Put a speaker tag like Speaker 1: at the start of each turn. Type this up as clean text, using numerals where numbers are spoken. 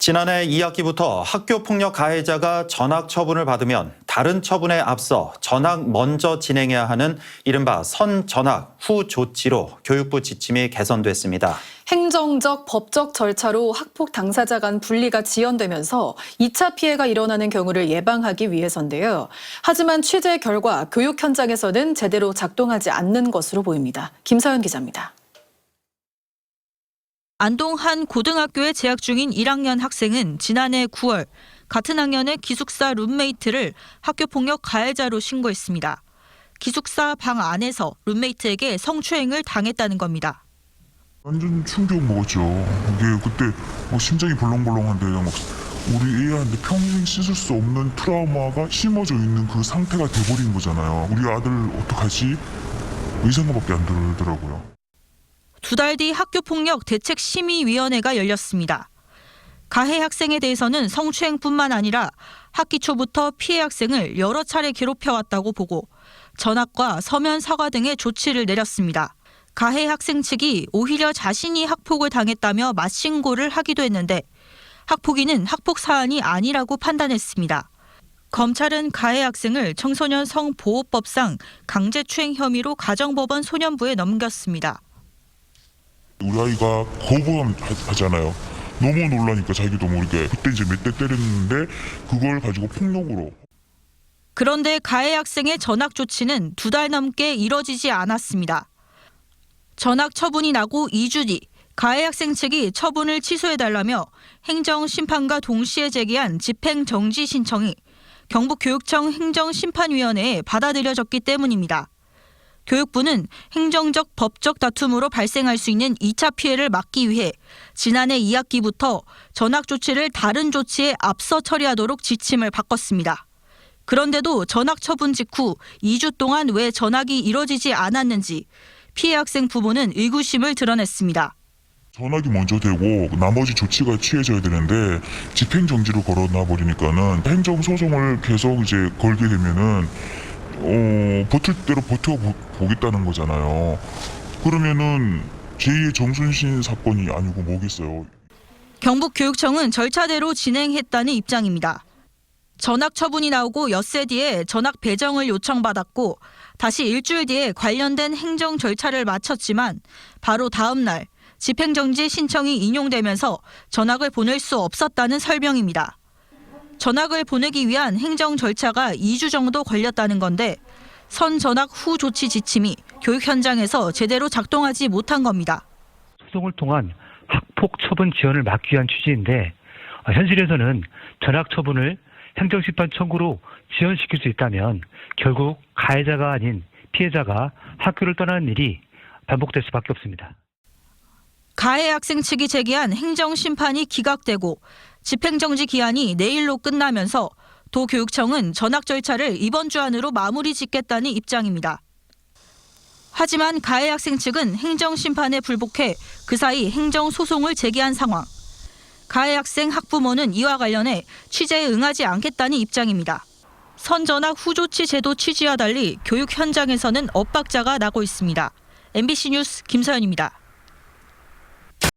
Speaker 1: 지난해 2학기부터 학교폭력 가해자가 전학 처분을 받으면 다른 처분에 앞서 전학 먼저 진행해야 하는 이른바 선전학 후 조치로 교육부 지침이 개선됐습니다.
Speaker 2: 행정적, 법적 절차로 학폭 당사자 간 분리가 지연되면서 2차 피해가 일어나는 경우를 예방하기 위해서인데요. 하지만 취재 결과 교육 현장에서는 제대로 작동하지 않는 것으로 보입니다. 김서연 기자입니다.
Speaker 3: 안동 한 고등학교에 재학 중인 1학년 학생은 지난해 9월 같은 학년의 기숙사 룸메이트를 학교폭력 가해자로 신고했습니다. 기숙사 방 안에서 룸메이트에게 성추행을 당했다는 겁니다.
Speaker 4: 완전 충격 먹었죠. 이게 그때 심장이 벌렁벌렁한데 우리 애한테 평생 씻을 수 없는 트라우마가 심어져 있는 그 상태가 돼버린 거잖아요. 우리 아들 어떡하지? 이 생각밖에 안 들더라고요.
Speaker 3: 2달 뒤 학교폭력 대책심의위원회가 열렸습니다. 가해 학생에 대해서는 성추행뿐만 아니라 학기 초부터 피해 학생을 여러 차례 괴롭혀왔다고 보고 전학과 서면 사과 등의 조치를 내렸습니다. 가해 학생 측이 오히려 자신이 학폭을 당했다며 맞신고를 하기도 했는데 학폭위는 학폭 사안이 아니라고 판단했습니다. 검찰은 가해 학생을 청소년 성보호법상 강제추행 혐의로 가정법원 소년부에 넘겼습니다.
Speaker 4: 우리 아이가 거부하잖아요. 너무 놀라니까 자기도 모르게 그때 이제 몇 대 때렸는데 그걸 가지고 폭력으로.
Speaker 3: 그런데 가해 학생의 전학 조치는 2달 넘게 이뤄지지 않았습니다. 전학 처분이 나고 2주 뒤 가해 학생 측이 처분을 취소해달라며 행정심판과 동시에 제기한 집행정지 신청이 경북교육청 행정심판위원회에 받아들여졌기 때문입니다. 교육부는 행정적, 법적 다툼으로 발생할 수 있는 2차 피해를 막기 위해 지난해 2학기부터 전학 조치를 다른 조치에 앞서 처리하도록 지침을 바꿨습니다. 그런데도 전학 처분 직후 2주 동안 왜 전학이 이뤄지지 않았는지 피해 학생 부모는 의구심을 드러냈습니다.
Speaker 4: 전학이 먼저 되고 나머지 조치가 취해져야 되는데 집행정지로 걸어놔 버리니까는 행정소송을 계속 이제 걸게 되면은 버틸 대로 버텨보겠다는 거잖아요. 그러면은 제2의 정순신 사건이 아니고 뭐겠어요.
Speaker 3: 경북교육청은 절차대로 진행했다는 입장입니다. 전학 처분이 나오고 엿새 뒤에 전학 배정을 요청받았고 다시 일주일 뒤에 관련된 행정 절차를 마쳤지만 바로 다음 날 집행정지 신청이 인용되면서 전학을 보낼 수 없었다는 설명입니다. 전학을 보내기 위한 행정 절차가 2주 정도 걸렸다는 건데 선전학 후 조치 지침이 교육 현장에서 제대로 작동하지 못한 겁니다.
Speaker 5: 소송을 통한 학폭 처분 지연을 막기 위한 취지인데 현실에서는 전학 처분을 행정심판 청구로 지연시킬 수 있다면 결국 가해자가 아닌 피해자가 학교를 떠나는 일이 반복될 수밖에 없습니다.
Speaker 3: 가해 학생 측이 제기한 행정심판이 기각되고 집행정지 기한이 내일로 끝나면서 도교육청은 전학 절차를 이번 주 안으로 마무리 짓겠다는 입장입니다. 하지만 가해 학생 측은 행정심판에 불복해 그 사이 행정소송을 제기한 상황. 가해 학생 학부모는 이와 관련해 취재에 응하지 않겠다는 입장입니다. 선전학 후조치 제도 취지와 달리 교육 현장에서는 엇박자가 나고 있습니다. MBC 뉴스 김서연입니다.